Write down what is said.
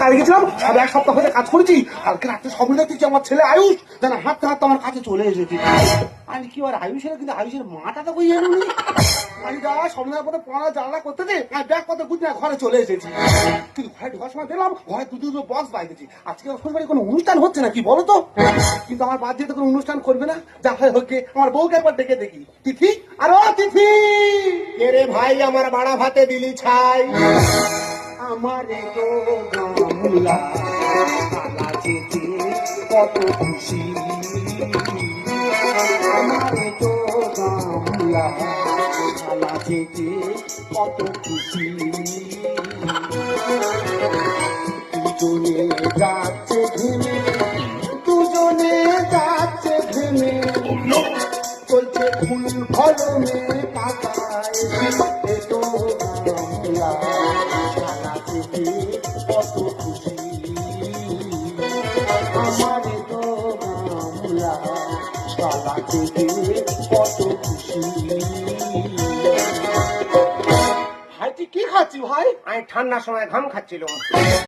কাজে গেছিলাম, সব এক সপ্তাহ হয়ে কাজ করেছি। কালকে রাত্রে স্বপ্ন দেখতেছি আমার ছেলে আয়ুষ যেন হাঁটতে হাঁটতে আমার কাছে চলে এসেছি। আমি কি আর আয়ুষের, কিন্তু আয়ুষের মাটা তো কই এলো নি। আমি যা স্বপ্নের পথে পড়া জানলা করতে দে, আমি ব্যাগ পথে বুঝি না ঘরে চলে এসেছি। কিন্তু ঘরে ঢোকার সময় দেখলাম ঘরে দুটো বক্স বাইরেছি। আজকে শ্বশুরবাড়ি কোনো অনুষ্ঠান হচ্ছে নাকি বলো তো? কিন্তু আমার বাদ দিয়ে তো কোনো অনুষ্ঠান করবে না, যা হয় হোক, আমার বউকে একবার ডেকে দেখি। তিথি, আর ও তিথি, রে ভাই আমার বাড়া ভাতে দিলি ছাই। আমার তো গামলা কালা যেতে কত খুশি, আমার তো গামলা কালা যেতে কত খুশি। দুজনে যাচ্ছে ঘেমে, দুজনে যাচ্ছে ঘেমে, চলছে ফুল ফলনে পাতায়। এ তো গামলা কালা যেতে কত খুশি, আমার তো গামলা কালা যেতে কত খুশি। ভাই তুই কি খাচ্ছি ভাই? আমি ঠান্ডার সময় ঘাম খাচ্ছিলাম।